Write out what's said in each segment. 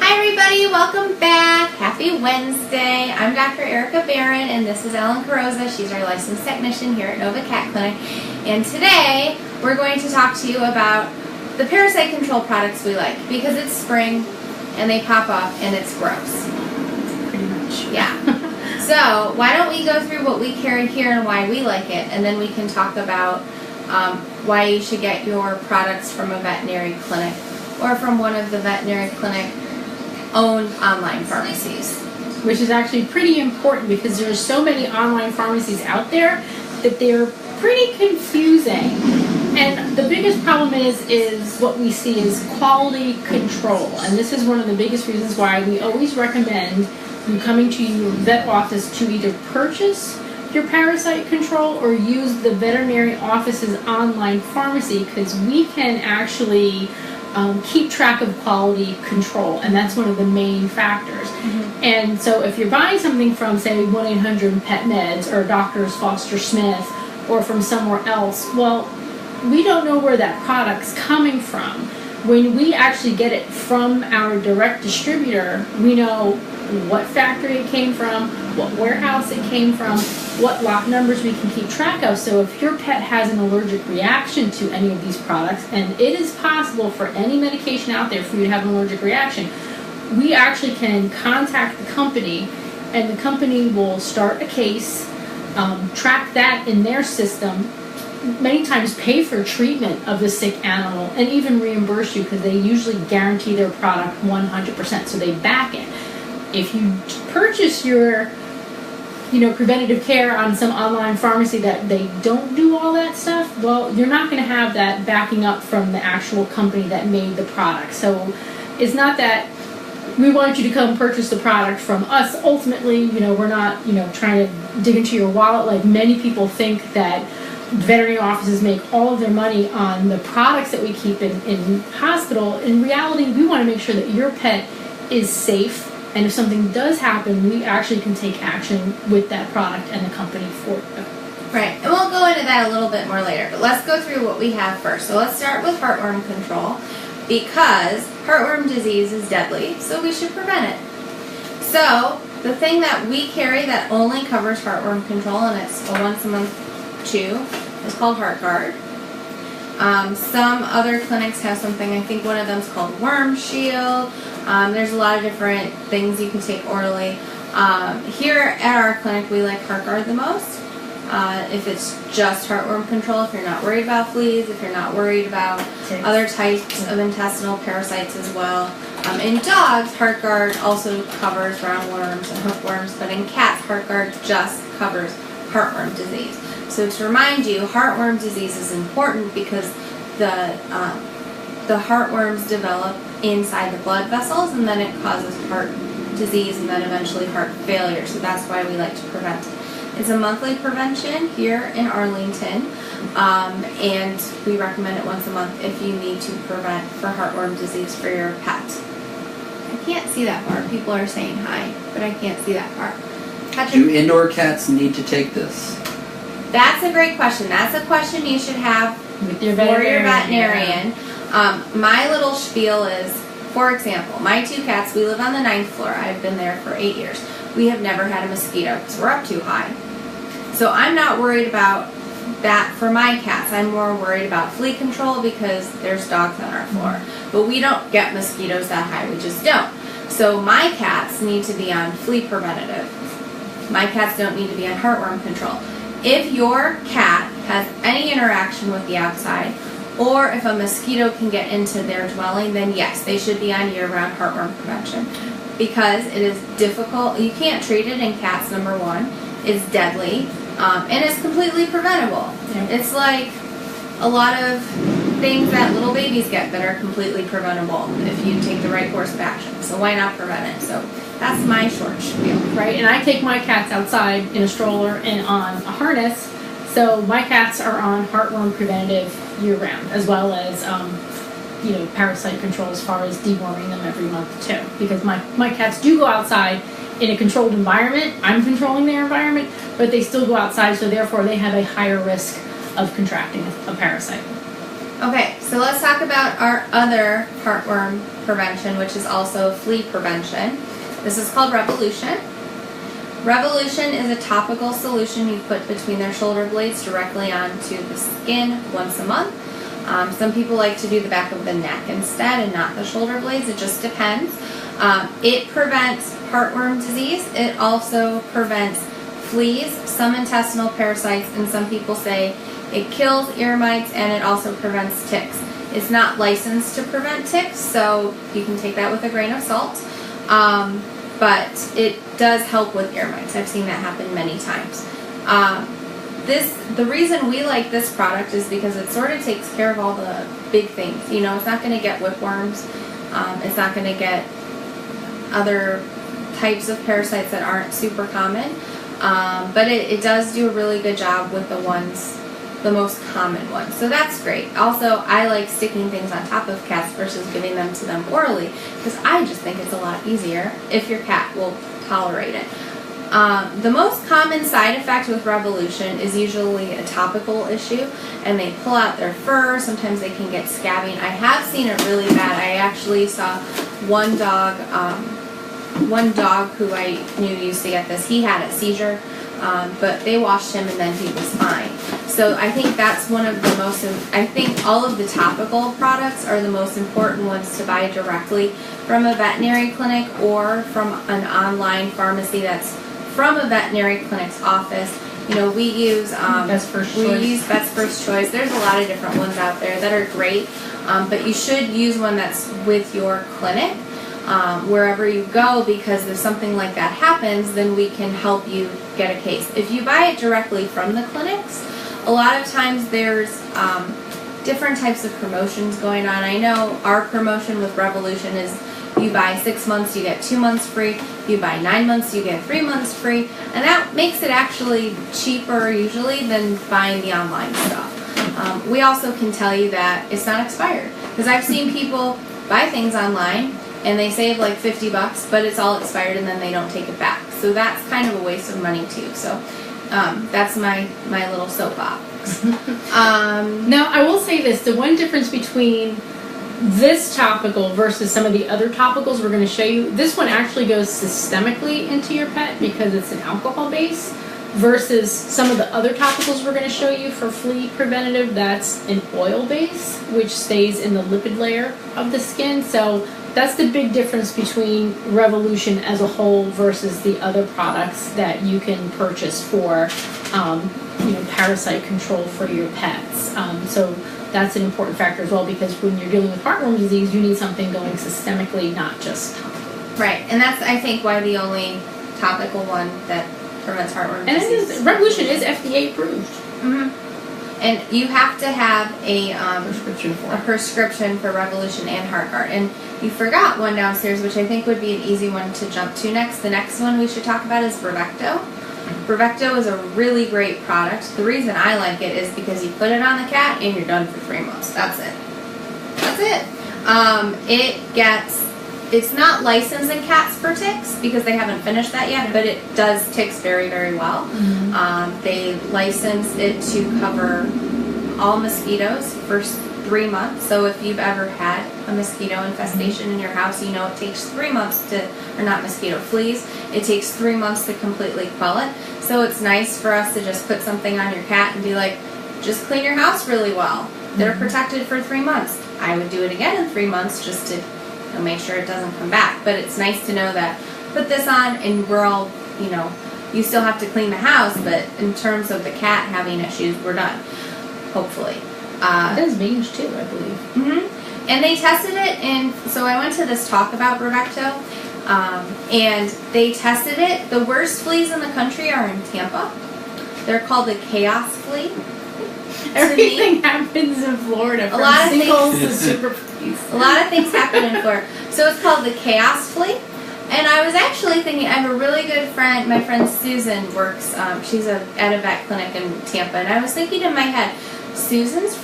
Hi everybody, welcome back. Happy Wednesday. I'm Dr. Erica Barron and this is Ellen Carrozza. She's our licensed technician here at Nova Cat Clinic. And today we're going to talk to you about the parasite control products we like because it's spring and they pop up and it's gross. Pretty much. Yeah. So why don't we go through what we carry here and why we like it, and then we can talk about why you should get your products from a veterinary clinic or from one of the veterinary clinic owned online pharmacies. Which is actually pretty important because there's so many online pharmacies out there that they're pretty confusing. And the biggest problem is what we see is quality control. And this is one of the biggest reasons why we always recommend you coming to your vet office to either purchase your parasite control or use the veterinary office's online pharmacy, because we can actually keep track of quality control, and that's one of the main factors. Mm-hmm. And so if you're buying something from, say, 1-800-PET-MEDS or Doctors Foster Smith or from somewhere else, well, we don't know where that product's coming from. When we actually get it from our direct distributor, we know what factory it came from, what warehouse it came from, what lot numbers we can keep track of. So if your pet has an allergic reaction to any of these products, and it is possible for any medication out there for you to have an allergic reaction, we actually can contact the company, and the company will start a case, track that in their system, many times pay for treatment of the sick animal, and even reimburse you because they usually guarantee their product 100%, so they back it. If you purchase your preventative care on some online pharmacy that they don't do all that stuff, well, you're not going to have that backing up from the actual company that made the product. So it's not that we want you to come purchase the product from us. Ultimately, we're not, trying to dig into your wallet like many people think that veterinary offices make all of their money on the products that we keep in hospital. In reality, we want to make sure that your pet is safe. And if something does happen, we actually can take action with that product and the company for it. Right, and we'll go into that a little bit more later, but let's go through what we have first. So let's start with heartworm control, because heartworm disease is deadly, so we should prevent it. So the thing that we carry that only covers heartworm control, and it's a once-a-month chew, is called HeartGuard. Some other clinics have something, I think one of them is called Worm Shield. There's a lot of different things you can take orally. Here at our clinic, we like HeartGuard the most. If it's just heartworm control, if you're not worried about fleas, if you're not worried about other types of intestinal parasites as well. In dogs, HeartGuard also covers roundworms and hookworms, but in cats, HeartGuard just covers heartworm disease. So to remind you, heartworm disease is important because the heartworms develop inside the blood vessels, and then it causes heart disease and then eventually heart failure. So that's why we like to prevent it. It's a monthly prevention here in Arlington, and we recommend it once a month if you need to prevent for heartworm disease for your pet. I can't see that far. People are saying hi, but I can't see that far. Do indoor cats need to take this? That's a great question. That's a question you should have with your veterinarian. My little spiel is, for example, my two cats, we live on the 9th floor. I've been there for 8 years. We have never had a mosquito because we're up too high. So I'm not worried about that for my cats. I'm more worried about flea control because there's dogs on our floor. But we don't get mosquitoes that high. We just don't. So my cats need to be on flea preventative. My cats don't need to be on heartworm control. If your cat has any interaction with the outside, or if a mosquito can get into their dwelling, then yes, they should be on year-round heartworm prevention. Because it is difficult. You can't treat it in cats, number one. It's deadly. And it's completely preventable. Yeah. It's like a lot of things that little babies get that are completely preventable if you take the right course of action. So why not prevent it? So that's my short spiel. Right, and I take my cats outside in a stroller and on a harness. So my cats are on heartworm preventative year-round, as well as parasite control as far as deworming them every month too. Because my cats do go outside in a controlled environment. I'm controlling their environment, but they still go outside, so therefore they have a higher risk of contracting a parasite. Okay, So let's talk about our other heartworm prevention, which is also flea prevention. This is called Revolution. Revolution is a topical solution you put between their shoulder blades directly onto the skin once a month. Some people like to do the back of the neck instead and not the shoulder blades. It just depends. It prevents heartworm disease. It also prevents fleas, some intestinal parasites, and some people say it kills ear mites, and it also prevents ticks. It's not licensed to prevent ticks, so you can take that with a grain of salt. But it does help with ear mites. I've seen that happen many times. The reason we like this product is because it sort of takes care of all the big things. You know, it's not going to get whipworms. It's not going to get other types of parasites that aren't super common. But it does do a really good job with the most common ones. So that's great. Also, I like sticking things on top of cats versus giving them to them orally because I just think it's a lot easier if your cat will tolerate it. The most common side effect with Revolution is usually a topical issue, and they pull out their fur. Sometimes they can get scabbing. I have seen it really bad. I actually saw one dog who I knew used to get this. He had a seizure, but they washed him and then he was fine. So I think that's one of the most, I think all of the topical products are the most important ones to buy directly from a veterinary clinic or from an online pharmacy that's from a veterinary clinic's office. You know, we use Best First Choice. We use Best First Choice. There's a lot of different ones out there that are great, but you should use one that's with your clinic wherever you go, because if something like that happens, then we can help you get a case. If you buy it directly from the clinics, a lot of times there's different types of promotions going on. I know our promotion with Revolution is you buy 6 months, you get 2 months free. You buy 9 months, you get 3 months free. And that makes it actually cheaper usually than buying the online stuff. We also can tell you that it's not expired. Because I've seen people buy things online and they save like $50, but it's all expired and then they don't take it back. So that's kind of a waste of money too. So that's my little soapbox. Now, I will say this. The one difference between this topical versus some of the other topicals we're going to show you, this one actually goes systemically into your pet because it's an alcohol base, versus some of the other topicals we're going to show you for flea preventative, that's an oil base, which stays in the lipid layer of the skin. So that's the big difference between Revolution as a whole versus the other products that you can purchase for parasite control for your pets. So that's an important factor as well, because when you're dealing with heartworm disease, you need something going systemically, not just topically. Right, and that's, I think, why the only topical one that prevents heartworm disease. And Revolution is FDA approved. Mm-hmm. And you have to have a prescription for Revolution and HeartGuard. And you forgot one downstairs, which I think would be an easy one to jump to next. The next one we should talk about is Brevecto. Brevecto is a really great product. The reason I like it is because you put it on the cat and you're done for 3 months. That's it. That's it. It's not licensed in cats for ticks because they haven't finished that yet, but it does ticks very, very well. Mm-hmm. They license it to cover all mosquitoes for 3 months. So if you've ever had a mosquito infestation in your house, you know it takes 3 months fleas. It takes 3 months to completely quell it. So it's nice for us to just put something on your cat and be like, just clean your house really well. They're protected for 3 months. I would do it again in 3 months just to make sure it doesn't come back. But it's nice to know that put this on and we're all, you still have to clean the house, but in terms of the cat having issues, we're done. Hopefully. It does mange too, I believe. Mm-hmm. And they tested it, so I went to this talk about Brevecto, and they tested it. The worst fleas in the country are in Tampa. They're called the chaos flea. Everything happens in Florida. A lot of things. To super fleas. A lot of things happen in Florida. So it's called the chaos flea. And I was actually thinking, I have a really good friend, my friend Susan works, she's at a vet clinic in Tampa, and I was thinking in my head, Susan's,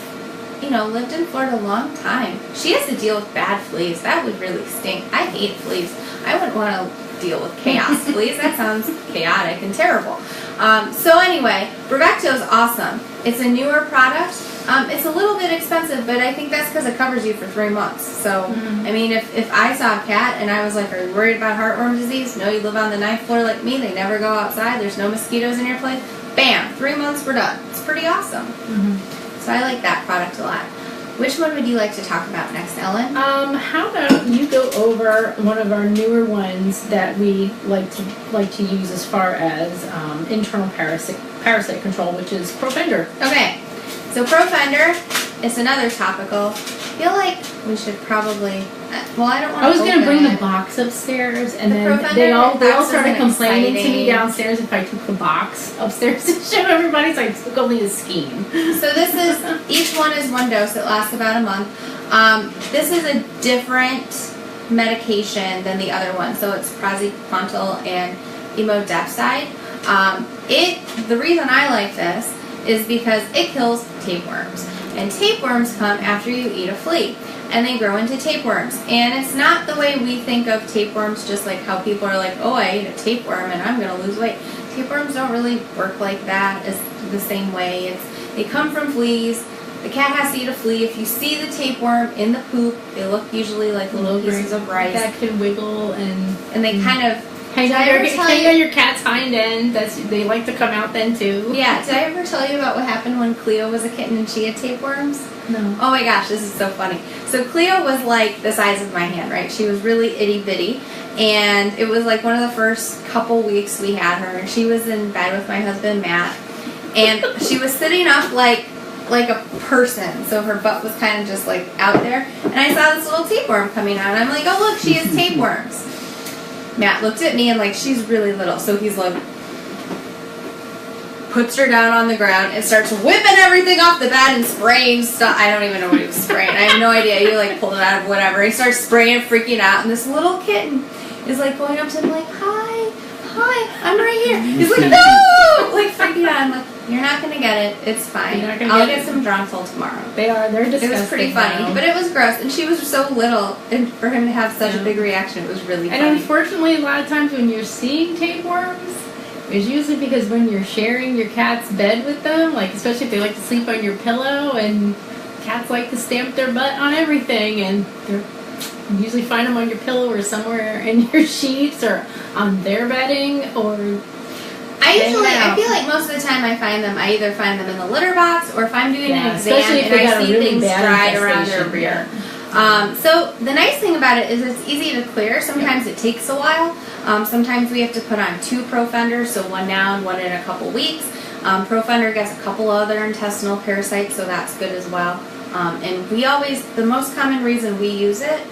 lived in Florida a long time. She has to deal with bad fleas. That would really stink. I hate fleas. I wouldn't want to deal with chaos fleas. That sounds chaotic and terrible. So anyway, Brevecto is awesome. It's a newer product. It's a little bit expensive, but I think that's because it covers you for 3 months. So, I mean, if I saw a cat and I was like, are you worried about heartworm disease? No, you live on the 9th floor like me. They never go outside. There's no mosquitoes in your place. Bam, 3 months, we're done. It's pretty awesome. So I like that product a lot. Which one would you like to talk about next, Ellen? How about you go over one of our newer ones that we like to use as far as internal parasite control, which is Profender. Okay, so Profender is another topical. I feel like we should probably. Well, I don't want to. I was going to bring the it. box upstairs, and The then Profender they all box started isn't complaining to me exciting. downstairs if I took the box upstairs to show everybody. So I took only the scheme. So this is, each one is 1 dose. It lasts about a month. This is a different medication than the other one. So it's praziquantel and imodepside. The reason I like this is because it kills tapeworms. And tapeworms come after you eat a flea. And they grow into tapeworms. And it's not the way we think of tapeworms, just like how people are like, oh, I ate a tapeworm and I'm going to lose weight. Tapeworms don't really work like that as the same way. They come from fleas. The cat has to eat a flea. If you see the tapeworm in the poop, they look usually like little pieces of rice. That can wiggle and they kind of hang on your cat's hind end. They like to come out then too. Yeah, did I ever tell you about what happened when Cleo was a kitten and she had tapeworms? No. Oh my gosh, this is so funny. So Cleo was like the size of my hand, right? She was really itty bitty. And it was like one of the first couple weeks we had her. And she was in bed with my husband, Matt. And she was sitting up like a person. So her butt was kind of just like out there. And I saw this little tapeworm coming out. And I'm like, oh look, she has tapeworms. Matt looked at me and like, she's really little. So he's like, puts her down on the ground and starts whipping everything off the bed and spraying stuff. I don't even know what he was spraying. I have no idea. He like pulled it out of whatever. He starts spraying, freaking out, and this little kitten is like going up to him like, hi, I'm right here. He's like, no! Like freaking out. I'm like, you're not going to get it. It's fine. I'll get some Drontal tomorrow. They're disgusting. It was pretty funny, now. but it was gross. And she was so little, and for him to have such a big reaction, it was really funny. And unfortunately, a lot of times when you're seeing tapeworms, it's usually because when you're sharing your cat's bed with them, like especially if they like to sleep on your pillow, and cats like to stamp their butt on everything, and you usually find them on your pillow or somewhere in your sheets or on their bedding or. I feel like most of the time I either find them in the litter box or if I'm doing an exam and I see things dried around their rear. So the nice thing about it is it's easy to clear. Sometimes it takes a while. Sometimes we have to put on 2 Profenders, so one now and one in a couple weeks. Profender gets a couple other intestinal parasites, so that's good as well. And the most common reason we use it,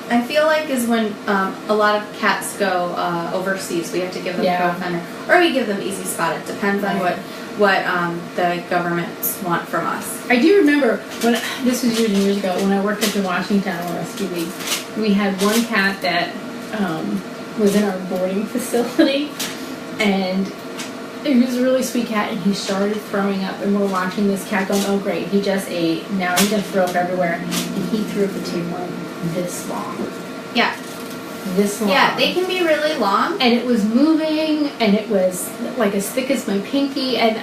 I feel like, is when a lot of cats go overseas. We have to give them Profender, or we give them Easy Spot. It depends on what the governments want from us. I do remember this was years and years ago when I worked at the Washington Rescue League. We had one cat that was in our boarding facility, and he was a really sweet cat, and he started throwing up, and we're watching this cat going, oh great, he just ate, now he's going to throw up everywhere, and he threw up a tapeworm this long. Yeah. This long. Yeah, they can be really long. And it was moving, and it was like as thick as my pinky, and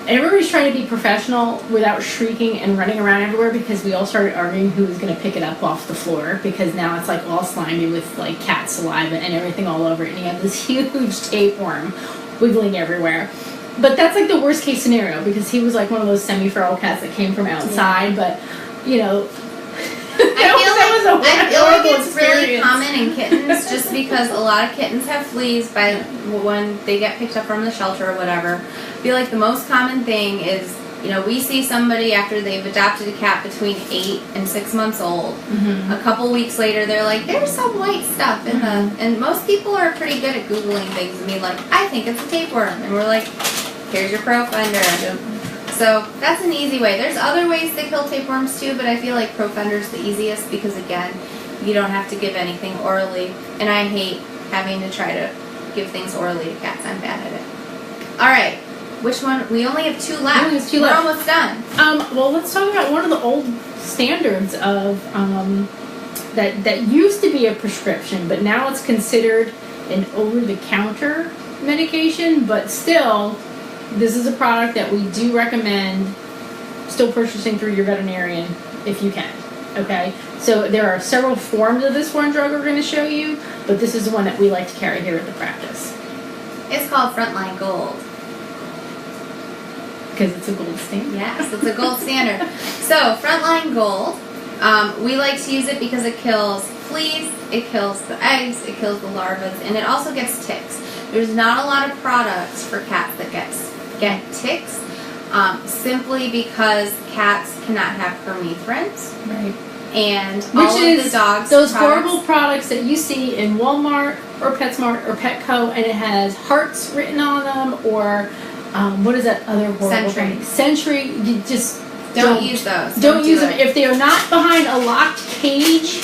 everybody's trying to be professional without shrieking and running around everywhere because we all started arguing who was going to pick it up off the floor because now it's like all slimy with like cat saliva and everything all over it, and you have this huge tapeworm wiggling everywhere. But that's like the worst case scenario because he was like one of those semi-feral cats that came from outside, but you know. I feel like it's really common in kittens just because a lot of kittens have fleas when they get picked up from the shelter or whatever. I feel like the most common thing is, we see somebody after they've adopted a cat between 8 and 6 months old. A couple weeks later, they're like, there's some white stuff in and most people are pretty good at Googling things and being like, I think it's a tapeworm. And we're like, here's your Profender. So that's an easy way. There's other ways to kill tapeworms too, but I feel like Profender's the easiest because, again, you don't have to give anything orally. And I hate having to try to give things orally to cats. I'm bad at it. All right. Which one? We only have 2 left. We're almost done. Well, let's talk about one of the old standards of that used to be a prescription, but now it's considered an over-the-counter medication, but still, this is a product that we do recommend still purchasing through your veterinarian if you can. Okay? So there are several forms of this one drug we're going to show you, but this is the one that we like to carry here at the practice. It's called Frontline Gold. Because it's a gold standard. Yes, it's a gold standard. So, Frontline Gold, we like to use it because it kills fleas, it kills the eggs, it kills the larvae, and it also gets ticks. There's not a lot of products for cats that get ticks, simply because cats cannot have permethrins. Right. And Which all is of the dogs' those products, horrible products that you see in Walmart or PetSmart or Petco, and it has hearts written on them, or what is that other horrible thing? Sentry. You just don't use those. Don't use do them. it. If they are not behind a locked cage,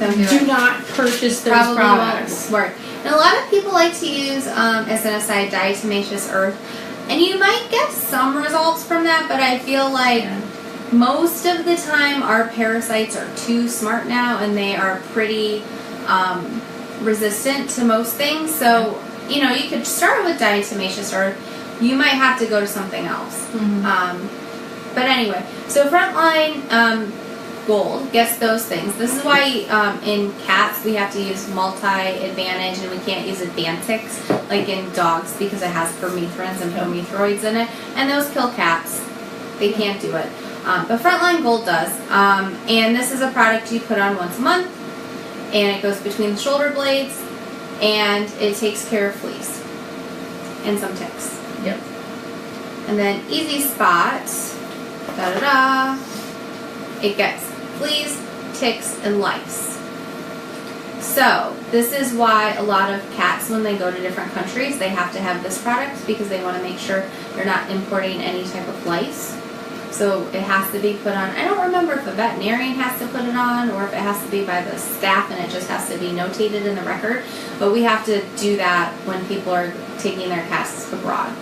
do not purchase those Probably products. won't work. And a lot of people like to use, as an aside, diatomaceous earth. And you might get some results from that, but I feel like most of the time our parasites are too smart now, and they are pretty resistant to most things. So, you know, you could start with diatomaceous earth. You might have to go to something else. But anyway, so Frontline Gold gets those things. This is why in cats we have to use multi-advantage, and we can't use Advantix like in dogs because it has permethrins and permethroids in it, and those kill cats. They can't do it. But Frontline Gold does. And this is a product you put on once a month, and it goes between the shoulder blades, and it takes care of fleas and some ticks. Yep. And then Easy Spot, it gets fleas, ticks, and lice. So this is why a lot of cats, when they go to different countries, they have to have this product because they want to make sure they're not importing any type of lice. So it has to be put on. I don't remember if a veterinarian has to put it on or if it has to be by the staff and it just has to be notated in the record. But we have to do that when people are taking their cats abroad.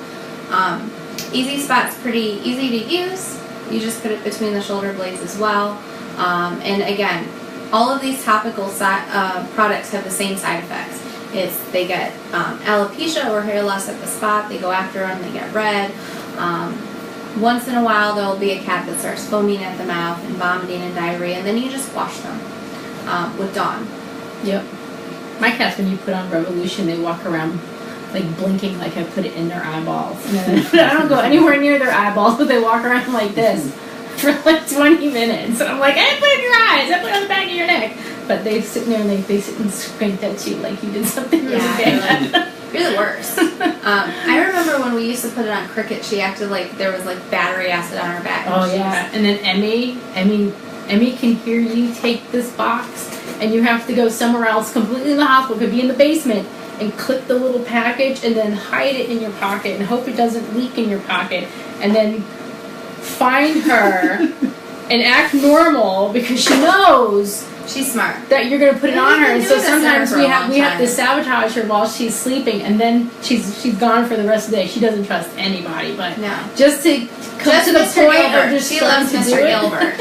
Easy Spot's pretty easy to use. You just put it between the shoulder blades as well. And again, all of these topical products have the same side effects. They get alopecia or hair loss at the spot. They go after them. They get red. Once in a while, there will be a cat that starts foaming at the mouth and vomiting and diarrhea, and then you just wash them with Dawn. Yep. My cats, when you put on Revolution, they walk around like blinking like I put it in their eyeballs. And I don't go anywhere near their eyeballs, but they walk around like this for like 20 minutes. And I'm like, I didn't put it in your eyes, I put it on the back of your neck. But they sit there and they sit and squint at you like you did something really bad. You're the worst. I remember when we used to put it on Cricket, she acted like there was like battery acid on her back. Oh yeah, and then Emmy can hear you take this box, and you have to go somewhere else, completely in the hospital, could be in the basement, and clip the little package, and then hide it in your pocket, and hope it doesn't leak in your pocket, and then find her and act normal because she knows. She's smart. That you're going to put it on her, and so this sometimes for we a long have to time. sabotage her while she's sleeping, and then she's gone for the rest of the day. She doesn't trust anybody, but No. just to come to the Mr. point Gilbert. of just She starting loves to Mr. do it. Gilbert.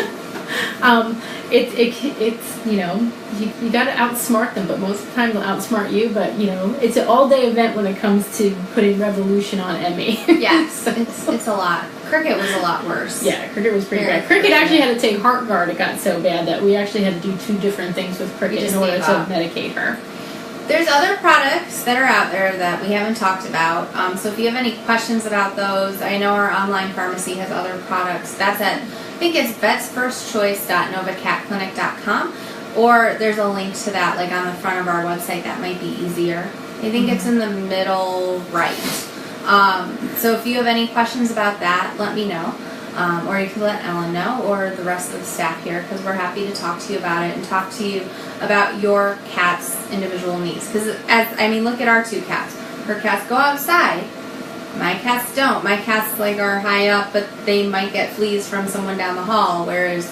It's you know, you got to outsmart them, but most of the time they'll outsmart you. But you know, it's an all-day event when it comes to putting Revolution on Emmy. Yes, So- it's a lot. Cricket was a lot worse. Yeah, Cricket was pretty Very bad. Cricket bad. actually had to take Heartguard. It got so bad that we actually had to do 2 different things with Cricket just in order gave to up. medicate her. There's other products that are out there that we haven't talked about. So if you have any questions about those, I know our online pharmacy has other products. That's at, I think it's vetsfirstchoice.novacatclinic.com, or there's a link to that like on the front of our website. That might be easier. I think it's in the middle right. So if you have any questions about that, let me know. Or you can let Ellen know, or the rest of the staff here, because we're happy to talk to you about it and talk to you about your cat's individual needs. Because, look at our 2 cats. Her cats go outside. My cats don't. My cats are high up, but they might get fleas from someone down the hall. Whereas,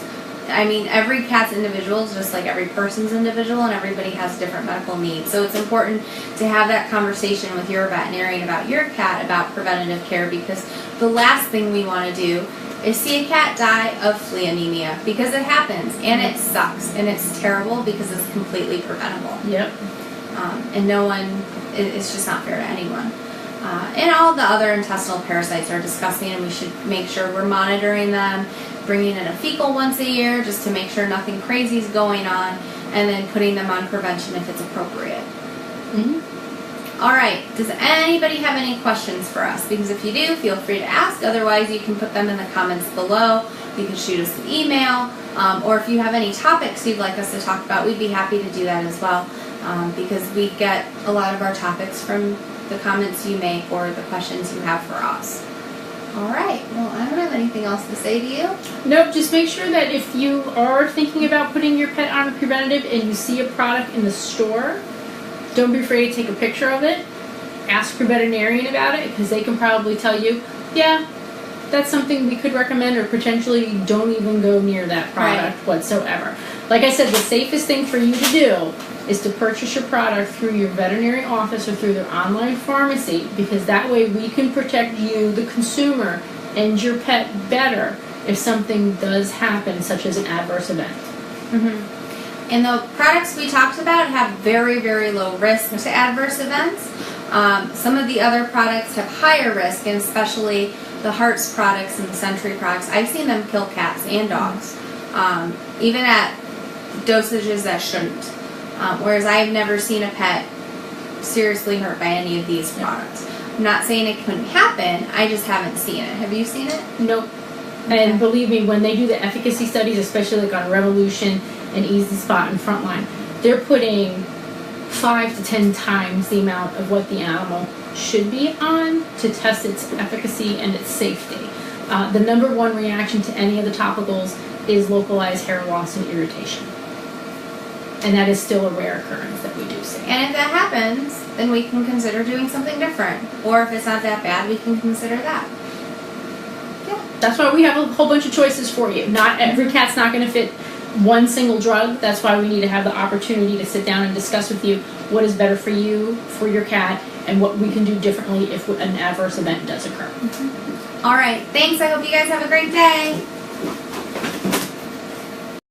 every cat's individual is just like every person's individual, and everybody has different medical needs. So it's important to have that conversation with your veterinarian about your cat about preventative care, because the last thing we want to do is see a cat die of flea anemia, because it happens, and it sucks, and it's terrible because it's completely preventable. Yep. And no one, it's just not fair to anyone. And all the other intestinal parasites are disgusting, and we should make sure we're monitoring them, bringing in a fecal once a year just to make sure nothing crazy is going on, and then putting them on prevention if it's appropriate. All right, does anybody have any questions for us? Because if you do, feel free to ask. Otherwise, you can put them in the comments below. You can shoot us an email, or if you have any topics you'd like us to talk about, we'd be happy to do that as well, because we get a lot of our topics from the comments you make or the questions you have for us. All right, well, I don't have anything else to say to you. Nope, just make sure that if you are thinking about putting your pet on a preventative and you see a product in the store, don't be afraid to take a picture of it. Ask your veterinarian about it, because they can probably tell you, yeah, that's something we could recommend, or potentially don't even go near that product whatsoever. Like I said, the safest thing for you to do is to purchase your product through your veterinary office or through their online pharmacy, because that way we can protect you, the consumer, and your pet better if something does happen, such as an adverse event. And the products we talked about have very, very low risk to adverse events. Some of the other products have higher risk, and especially the Hearts products and the Century products. I've seen them kill cats and dogs, even at dosages that shouldn't. Whereas I've never seen a pet seriously hurt by any of these products. I'm not saying it couldn't happen, I just haven't seen it. Have you seen it? Nope. And believe me, when they do the efficacy studies, especially like on Revolution and Easy Spot and Frontline, they're putting 5 to 10 times the amount of what the animal should be on to test its efficacy and its safety. The number one reaction to any of the topicals is localized hair loss and irritation. And that is still a rare occurrence that we do see. And if that happens, then we can consider doing something different. Or if it's not that bad, we can consider that. Yeah. That's why we have a whole bunch of choices for you. Not every cat's not going to fit one single drug. That's why we need to have the opportunity to sit down and discuss with you what is better for you, for your cat, and what we can do differently if an adverse event does occur. All right. Thanks. I hope you guys have a great day.